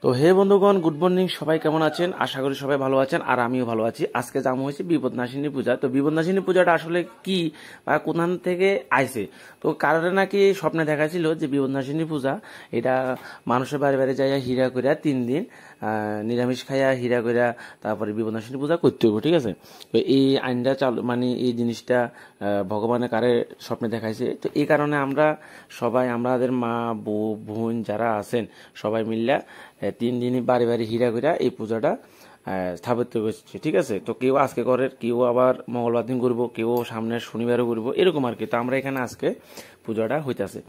তো হে বন্ধুগণ, good morning. সবাই কেমন আছেন? আশা করি সবাই ভালো আছেন, আর আমিও ভালো আছি। আজকে যাবো হয়েছে বিপদনাশিনী পূজা। তো বিপদনাশিনী পূজাটা আসলে কি বা কোথান থেকে আইছে? তো কারণে নাকি স্বপ্নে দেখাছিল যে বিপদনাশিনী পূজা এটা মানুষের বাড়ি বাড়ি যাইয়া হীরা করিয়া 3 দিন নিরামিষ খাইয়া হীরা করিয়া তারপরে বিপদনাশিনী পূজা করতে হবে, ঠিক আছে? তো এই আইনটা চালু, মানে এই জিনিসটা ভগবানের কারে স্বপ্নে দেখাইছে। তো এই কারণে আমরা সবাই, আমাদের মা বউ বোন যারা আছেন সবাই মিল্লা 3 দিনই বাড়ি বাড়ি হীরা করিয়া এই পূজাটা স্থাপিত করছে, ঠিক আছে? তো কেউ আজকে করে, কেউ আবার মঙ্গলবার দিন করবো, কেউ সামনের শনিবারও করবো, এরকম আর কি। তো আমরা এখানে আজকে পূজাটা হইতাছে।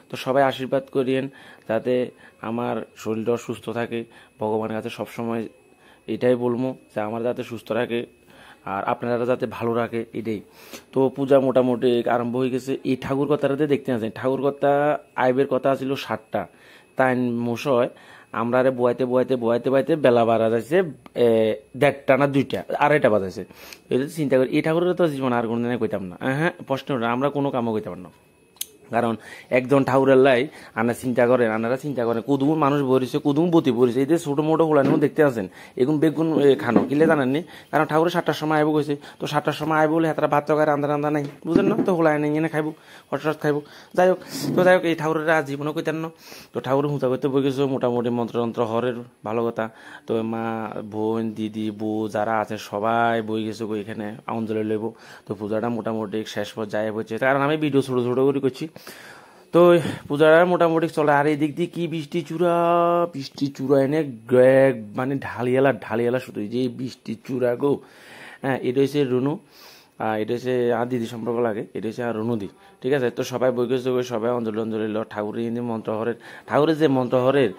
তো সবাই আশীর্বাদ করিয়েন যাতে আমার শরীরটা সুস্থ থাকে। ভগবানের কাছে সবসময় এটাই বলবো যে আমার যাতে সুস্থ রাখে আর আপনারা যাতে ভালো রাখে, এটাই। তো পূজা মোটামুটি আরম্ভ হয়ে গেছে। এই ঠাকুর কথাটাতে দেখতে আছেন, ঠাকুর কথা আইবের কথা ছিল 7টা, তাই মশয় আমরা বয়াইতে বয়াইতে বয়াইতে বয়াইতে বেলা বাড়া যাচ্ছে 1:30 না 2টা, 2:30 বাজাইছে। এটা চিন্তা করি, এই ঠাকুরের তো জীবন আর কোনদিনে কইতাম না। হ্যাঁ, প্রশ্ন আমরা কোনো কামও কইতাম না। কারণ একজন ঠাকুরের লাই আনারা চিন্তা করেন কুদুম মানুষ বরিছে, কুদুম বতি বরিছে, এই যে ছোট মোটো হোলানো দেখতে আছেন এগুন বেগুন খানো কিলে জানেননি। কারণ ঠাকুরের 7টার সময় আইব কইছে, তো 7টার সময় আইব বলে হাতরা ভাত তরকারি রান্ধা নাই, বুঝেন না? তো হোলাই নেই এনে খাইব, হঠাৎ খাইব। যাই হোক এই ঠাকুরের আজ জীবনও কইতেন না। তো ঠাকুর হুঁচা করতে বই গেছো মোটামুটি মন্ত্রতন্ত্র হরের ভালো কথা। তো মা বোন দিদি বউ যারা আছে সবাই বই গেছো এখানে অঞ্জলি লইব। তো পূজাটা মোটামুটি শেষ পর্যায়ে হচ্ছে, কারণ আমি ভিডিও ছোট ছোট করে করছি। তো পূজাটা মোটামুটি চলে। আর এই দিক দিয়ে কি বৃষ্টি চূড়া এনে মানে ঢালিয়ালা শুধু যে বৃষ্টি চূড়া গো। হ্যাঁ, এটা হচ্ছে রুনু, এটা হচ্ছে আর দিদি সম্পর্ক লাগে, এটা হচ্ছে আর রুনুদি, ঠিক আছে? তো সবাই বই গেছে, সবাই অঞ্জলি ল ঠাকুরের ঠাকুরের যে মন্ত্রহরের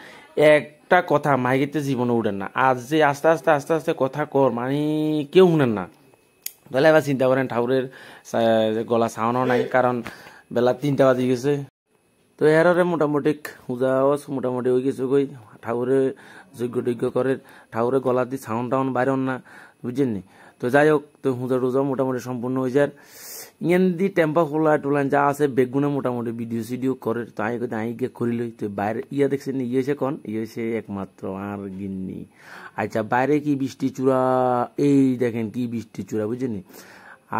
একটা কথা মাইকেতে জীবনে উঠেন না। আজ যে আস্তে আস্তে আস্তে আস্তে কথা কর মানে কেউ শুনেন না। তাহলে এবার চিন্তা করেন ঠাকুরের গলা ছাওয়ানো নাই, কারণ বেলা 3টা বাজি গেছে। তো এরারে মোটামুটি পূজাও মোটামুটি হয়ে গেছে কই, ঠাকুরে যজ্ঞ করে, ঠাকুরের গলা দিয়ে সাউন্ড টাউন বাইরন না, বুঝছেন নি? তো যাই হোক, তো পূজাও মোটামুটি সম্পূর্ণ হয়ে যায়। ইয়ান দি টেম্পা খোলা টোলান যা আছে বেগুনে মোটামুটি ভিডিও করে। তো আমি গিয়ে করিলই। তো বাইরে দেখছেন ইয়ে হয়েছে কন, ইয়ে হয়েছে একমাত্র আর গিন্নি। আচ্ছা, বাইরে কি বৃষ্টি চূড়া, এই দেখেন কি বৃষ্টি চূড়া, বুঝছেন নি?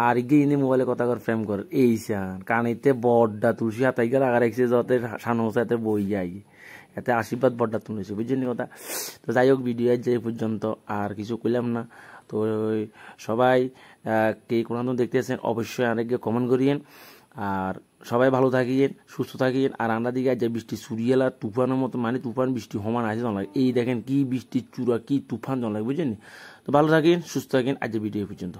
আর গিয়ে মোবাইলে কথা কর ফ্রেম কর এই সান কানিতে বড্ডা তুলসী হাতাই গেল আগা রাখছে যতে সানসাতে বই যাই, এতে আশীর্বাদ বড্ডা তুলেছে, বুঝছেন কথা? তো যাই হোক, ভিডিও যে পর্যন্ত আর কিছু কইলাম না। তো সবাই কে কোনো দেখতেছেন অবশ্যই আরেককে কমেন্ট করিয়েন। আর সবাই ভালো থাকিয়েন, সুস্থ থাকিয়েন। আর আমরা দিকে যে বৃষ্টি সুরিয়েলা তুফানের মতো, মানে তুফান বৃষ্টি সমান আছে জন লাগে। এই দেখেন কি বৃষ্টির চূড়া, কি তুফান জন লাগে, বুঝছেন? তো ভালো থাকিয়েন, সুস্থ থাকেন। আজ ভিডিও পর্যন্ত।